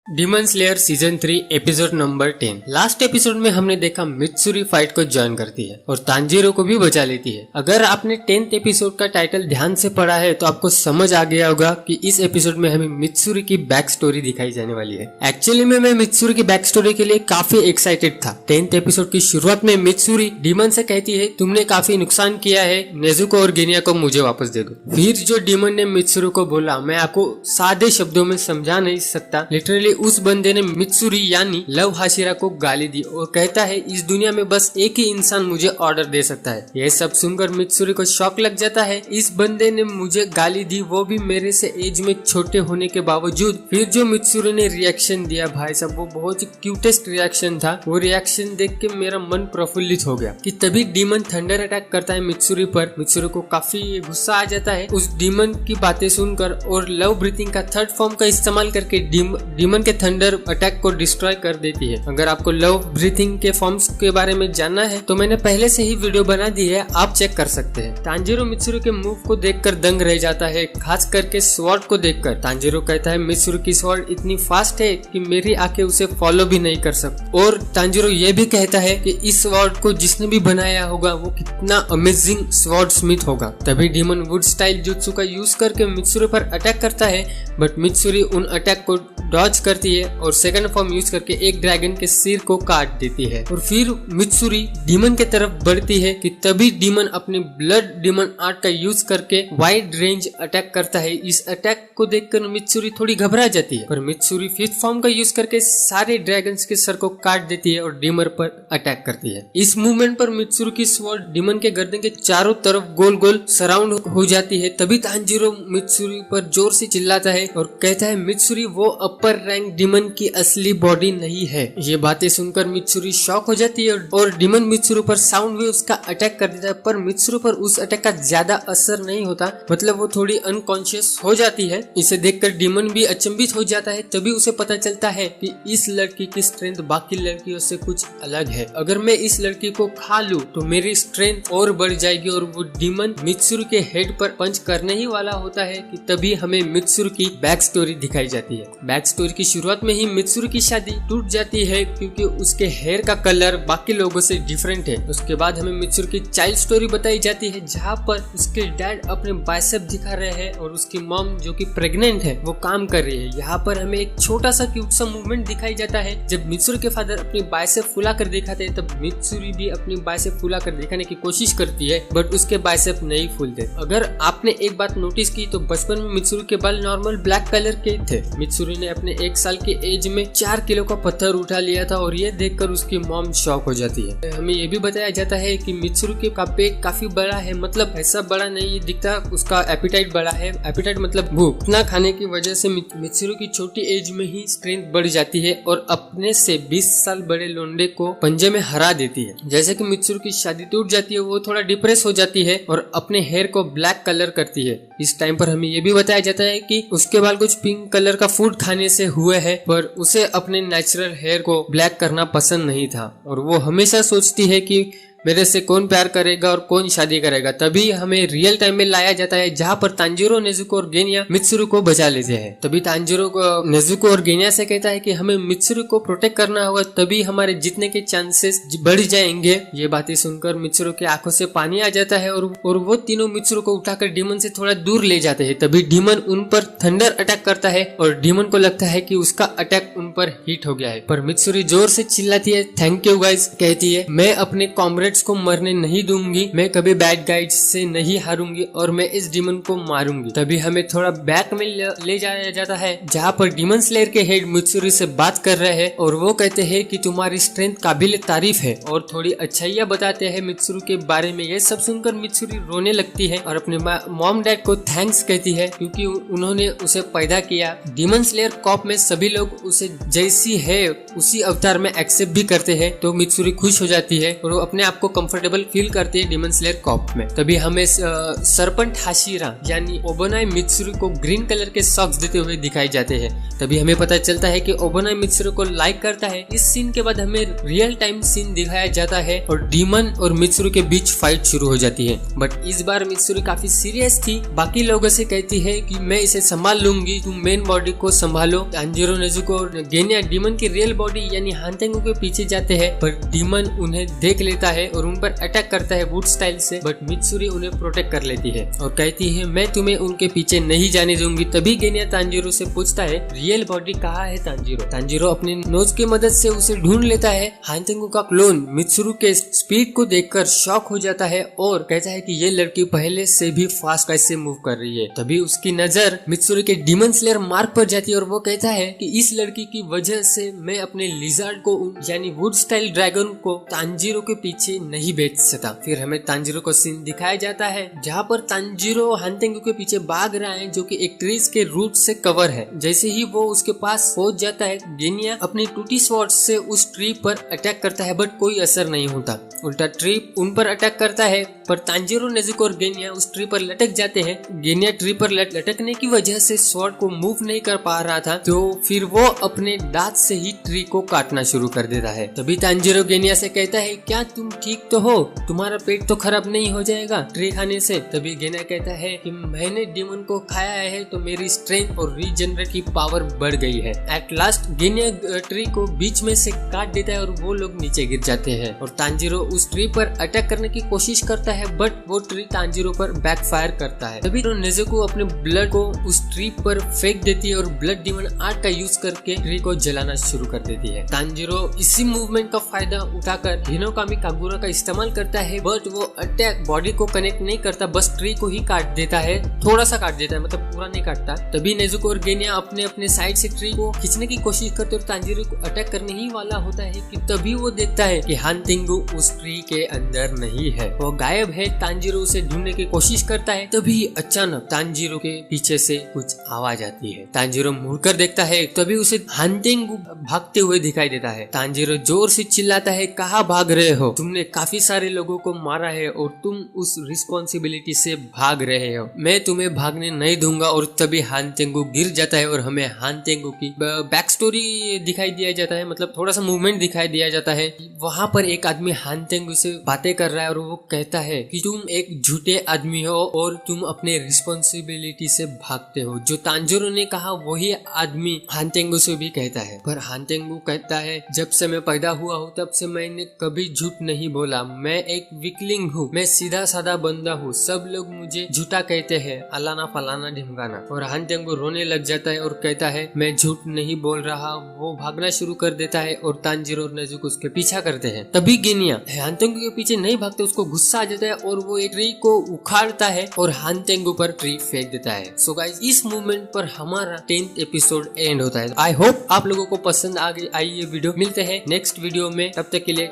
Demon slayer season 3 episode number 10। Last episode में हमने देखा मित्सुरी फाइट को ज्वाइन करती है और तांजीरो को भी बचा लेती है। अगर आपने 10th एपिसोड का टाइटल ध्यान से पढ़ा है तो आपको समझ आ गया होगा कि इस एपिसोड में हमें मित्सुरी की बैक स्टोरी दिखाई जाने वाली है। एक्चुअली में मैं मित्सुरी की बैक स्टोरी के लिए काफी एक्साइटेड था। 10th एपिसोड की शुरुआत में मित्सुरी डीमन से कहती है, तुमने काफी नुकसान किया है, नेजुको और गेनिया को मुझे वापस दे दो। फिर जो डीमन ने मित्सुरी को बोला, मैं आपको सादे शब्दों में समझा नहीं सकता, लिटरली उस बंदे ने मित्सुरी यानी लव हाशिरा को गाली दी और कहता है इस दुनिया में बस एक ही इंसान मुझे ऑर्डर दे सकता है। यह सब सुनकर मित्सुरी को शॉक लग जाता है, इस बंदे ने मुझे गाली दी, वो भी मेरे से एज में छोटे होने के बावजूद। फिर जो मित्सुरी ने रिएक्शन दिया भाई साहब, वो बहुत ही क्यूटेस्ट रिएक्शन था। वो रिएक्शन देख के मेरा मन प्रफुल्लित हो गया कि तभी डीमन थंडर अटैक करता है मित्सुरी पर। मित्सुरी को काफी गुस्सा आ जाता है उस डीमन की बातें सुनकर और लव ब्रीथिंग का थर्ड फॉर्म का इस्तेमाल करके डीमन के थंडर अटैक को डिस्ट्रॉय कर देती है। अगर आपको लव ब्रीथिंग के फॉर्म्स के बारे में जानना है तो मैंने पहले से ही वीडियो बना दी है, आप चेक कर सकते हैं। तांजीरो मित्सुरी के मूव को देखकर दंग रह जाता है, खास करके स्वॉर्ड को देखकर। तांजीरो कहता है मित्सुरी की स्वॉर्ड इतनी फास्ट है कि मेरी आंखें उसे फॉलो भी नहीं कर सकती। और तांजीरो ये भी कहता है कि इस स्वॉर्ड को जिसने भी बनाया होगा वो कितना अमेजिंग स्वॉर्ड स्मिथ होगा। तभी डीमन वुड स्टाइल जुत्सु का यूज करके मित्सुरी पर अटैक करता है, बट मित्सुरी उन अटैक को डॉज करती है और सेकंड फॉर्म यूज करके एक ड्रैगन के सिर को काट देती है। और फिर मित्सुरी डीमन के तरफ बढ़ती है कि तभी डीमन अपनी ब्लड डीमन आर्ट का यूज करके वाइड रेंज अटैक करता है। इस अटैक को देखकर मित्सुरी थोड़ी घबरा जाती है, पर मित्सुरी फिफ्थ फॉर्म का यूज करके सारे ड्रैगन्स के सर को काट देती है और डीमन पर अटैक करती है। इस मूवमेंट पर मित्सुरी की स्वॉर्ड डीमन के गर्दन के चारों तरफ गोल गोल सराउंड हो जाती है। तभी तांजीरो मित्सुरी पर जोर से चिल्लाता है और कहता है मित्सुरी वो अपर रैंक डीमन की असली बॉडी नहीं है। ये बातें सुनकर मित्सुरी शॉक हो जाती है और डीमन मित्सुरी पर साउंड वेव्स का अटैक कर देता है, पर मित्सुरी पर उस अटैक का ज्यादा असर नहीं होता, मतलब वो थोड़ी अनकॉन्शियस हो जाती है। इसे देखकर डीमन भी अचंभित हो जाता है। तभी उसे पता चलता है कि इस लड़की की स्ट्रेंथ बाकी लड़कियों से कुछ अलग है। अगर मैं इस लड़की को खा लूं तो मेरी स्ट्रेंथ और बढ़ जाएगी। और वो डीमन मित्सुरी के हेड पर पंच करने ही वाला होता है कि तभी हमें मित्सुरी की बैक स्टोरी दिखाई जाती है। बैक स्टोरी की शुरुआत में ही मित्सुरी की शादी टूट जाती है क्योंकि उसके हेयर का कलर बाकी लोगों से डिफरेंट है। उसके बाद हमें मित्सुरी की चाइल्ड स्टोरी बताई जाती है, जहाँ पर उसके डैड अपने बाइसेप दिखा रहे हैं और उसकी मॉम जो कि प्रेग्नेंट है वो काम कर रही है। यहाँ पर हमें एक छोटा सा क्यूट सा मूवमेंट दिखाई जाता है। जब मित्सुरी के फादर अपनी बाइसेप फुला कर दिखाते हैं तब मित्सुरी भी अपनी बाइसेप फुला कर दिखाने की कोशिश करती है, बट उसके बाइसेप नहीं फूलते। अगर आपने एक बात नोटिस की तो बचपन में मित्सुरी के बाल नॉर्मल ब्लैक कलर के थे। मित्सुरी ने अपने 1 साल की एज में 4 किलो का पत्थर उठा लिया था और ये देखकर उसकी मॉम शॉक हो जाती है। हमें ये भी बताया जाता है कि मित्सुरी का पेट काफी बड़ा है, मतलब ऐसा बड़ा नहीं दिखता, उसका एपिटाइट बड़ा है। एपिटाइट मतलब भूख। इतना खाने की वजह से मित्सुरी की छोटी एज में ही स्ट्रेंथ बढ़ जाती है और अपने से 20 साल बड़े लोंडे को पंजे में हरा देती है। जैसे कि मित्सुरी की शादी टूट जाती है, वो थोड़ा डिप्रेस हो जाती है और अपने हेयर को ब्लैक कलर करती है। इस टाइम पर हमें ये भी बताया जाता है कि उसके बाल कुछ पिंक कलर का फूड खाने से हुए है, पर उसे अपने नेचुरल हेयर को ब्लैक करना पसंद नहीं था और वो हमेशा सोचती है कि मेरे से कौन प्यार करेगा और कौन शादी करेगा। तभी हमें रियल टाइम में लाया जाता है जहाँ पर तांजीरो, नेजुको और गेनिया मित्सुरी को बचा लेते हैं। तभी तांजीरो को नेजुको और गेनिया से कहता है कि हमें मित्सुरी को प्रोटेक्ट करना होगा, तभी हमारे जीतने के चांसेस बढ़ जाएंगे। ये बातें सुनकर मित्सुरी की आंखों से पानी आ जाता है और वो तीनों मित्सुरी को उठाकर डीमन से थोड़ा दूर ले जाते हैं। तभी डीमन उन पर थंडर अटैक करता है और डीमन को लगता है कि उसका अटैक उन पर हिट हो गया है, पर मित्सुरी जोर से चिल्लाती है, थैंक यू गाइस, कहती है मैं अपने कॉमरेड्स को मरने नहीं दूंगी, मैं कभी बैड गाइड्स से नहीं हारूंगी और मैं इस डीमन को मारूंगी। तभी हमें थोड़ा बैक में ले जाया जाता है जहाँ पर डीमन स्लेयर के हेड मित्सुरी से बात कर रहे हैं और वो कहते हैं कि तुम्हारी स्ट्रेंथ काबिल तारीफ है और थोड़ी अच्छाइयाँ बताते हैं मित्सुरी के बारे में। ये सब सुनकर मित्सुरी रोने लगती है और अपने मॉम डैड को थैंक्स कहती है क्योंकि उन्होंने उसे पैदा किया। डीमन स्लेयर कॉप में सभी लोग उसे जैसी है उसी अवतार में एक्सेप्ट भी करते हैं, तो मित्सुरी खुश हो जाती है और वो अपने आप आप को कंफर्टेबल फील करती है डीमन स्लेयर कॉर्प में। तभी हमें सरपंच हाशिरा यानी ओबोनाई मित्सुरी को ग्रीन कलर के सॉक्स देते हुए दिखाई जाते हैं। तभी हमें पता चलता है कि ओबोनाई मित्सुरी को लाइक करता है। इस सीन के बाद हमें रियल टाइम सीन दिखाया जाता है और डीमन और मित्सुरी के बीच फाइट शुरू हो जाती है। बट इस बार मित्सुरी काफी सीरियस थी। बाकी लोगों से कहती है कि मैं इसे संभाल लूंगी, तुम मेन बॉडी को संभालो। तांजीरो नेजुको और गेनिया डीमन की रियल बॉडी यानी हानतेंगू के पीछे जाते हैं, पर डीमन उन्हें देख लेता है और उन पर अटैक करता है वुड स्टाइल से। बट मित्सुरी उन्हें प्रोटेक्ट कर लेती है और कहती है मैं तुम्हें उनके पीछे नहीं जाने दूंगी। तभी गेनिया तांजीरो से पूछता है रियल बॉडी कहाँ है तांजीरो। तांजीरो अपनी नोज की मदद से उसे ढूंढ लेता है। हानतेंगू का क्लोन मित्सुरी के स्पीड को देखकर शॉक हो जाता है और कहता है कि ये लड़की पहले से भी फास्ट कैसे मूव कर रही है। तभी उसकी नजर मित्सुरी के डीमन स्लेयर मार्क पर जाती है और वो कहता है कि इस लड़की की वजह से मैं अपने लिजर्ड को यानी वुड स्टाइल ड्रैगन को तांजीरो के पीछे नहीं भेज सकता। फिर हमें तांजीरो को सीन दिखाया जाता है जहाँ पर तांजीरो हानतेंगू के पीछे भाग रहा है जो कि एक ट्रीज के रूट से कवर है। जैसे ही वो उसके पास पहुंच जाता है, गेनिया अपनी टूटी स्वॉर्ड से उस ट्री पर अटैक करता है बट कोई असर नहीं होता। उल्टा ट्री उन पर अटैक करता है पर तांजीरो नेजुको और गेनिया उस ट्री पर लटक जाते हैं। गेनिया ट्री पर लटकने की वजह से स्वॉर्ड को मूव नहीं कर पा रहा था, तो फिर वो अपने दांत से ही ट्री को काटना शुरू कर देता है। तभी तांजीरो गेनिया से कहता है क्या तुम ठीक तो हो, तुम्हारा पेट तो खराब नहीं हो जाएगा ट्री खाने से। तभी गेनिया कहता है कि मैंने डीमन को खाया है तो मेरी स्ट्रेंथ और रीजनरेट की पावर बढ़ गई है। एट लास्ट गेनिया ट्री को बीच में से काट देता है और वो लोग नीचे गिर जाते हैं और तांजीरो उस ट्री पर अटैक करने की कोशिश करता है बट वो ट्री तांजीरो पर बैकफायर करता है। तभी नेजुको अपने ब्लड को उस ट्री पर फेंक देती है और ब्लड डीमन आर्ट का यूज करके ट्री को जलाना शुरू कर देती है। तांजीरो इसी मूवमेंट का फायदा उठाकर हिनोकामी कागुरा का इस्तेमाल करता है बट वो अटैक बॉडी को कनेक्ट नहीं करता, बस ट्री को ही काट देता है, थोड़ा सा काट देता है, मतलब पूरा नहीं काटता। तभी नेजुको और गेनिया अपने अपने साइड से ट्री को खींचने की कोशिश करते और तांजीरो को अटैक करने ही वाला होता है कि तभी वो देखता है कि हानतेंगू उस ट्री के अंदर नहीं है, वो गायब है। तांजीरो उसे ढूंढने की कोशिश करता है, तभी अचानक तांजीरो के पीछे से कुछ आवाज आती है। तांजीरो मुड़कर देखता है, तभी उसे हानतेंगू भागते हुए दिखाई देता है। तांजीरो जोर से चिल्लाता है कहाँ भाग रहे हो, तुमने काफी सारे लोगों को मारा है और तुम उस रिस्पॉन्सिबिलिटी से भाग रहे हो, मैं तुम्हें भागने नहीं दूंगा। और तभी हानतेंगू गिर जाता है और हमें हानतेंगू की बैक स्टोरी दिखाई दिया जाता है, मतलब थोड़ा सा मूवमेंट दिखाई दिया जाता है। वहां पर एक आदमी हानतेंगू से बातें कर रहा है और वो कहता है कि तुम एक झूठे आदमी हो और तुम अपने रिस्पॉन्सिबिलिटी से भागते हो। जो तांजीरो ने कहा वही आदमी हानतेंगू से भी कहता है, पर हानतेंगू कहता है जब से मैं पैदा हुआ हूँ तब से मैंने कभी झूठ नहीं बोला, मैं एक वीकलिंग हूँ, मैं सीधा साधा बंदा हूँ, सब लोग मुझे झूठा कहते हैं, अलाना फलाना ढिमकाना। और हानतेंगू रोने लग जाता है और कहता है मैं झूठ नहीं बोल रहा। वो भागना शुरू कर देता है और तांजीरो और नेजुको उसके पीछा करते हैं। तभी गेनिया हानतेंगू के पीछे नहीं भागते, उसको गुस्सा आ जाता है और वो एक ट्री को उखाड़ता है और हानतेंगू पर ट्री फेंक देता है। सो गाइस इस मूवमेंट पर हमारा 10th एपिसोड एंड होता है। आई होप आप लोगों को पसंद आई ये वीडियो। मिलते हैं नेक्स्ट वीडियो में, तब तक के लिए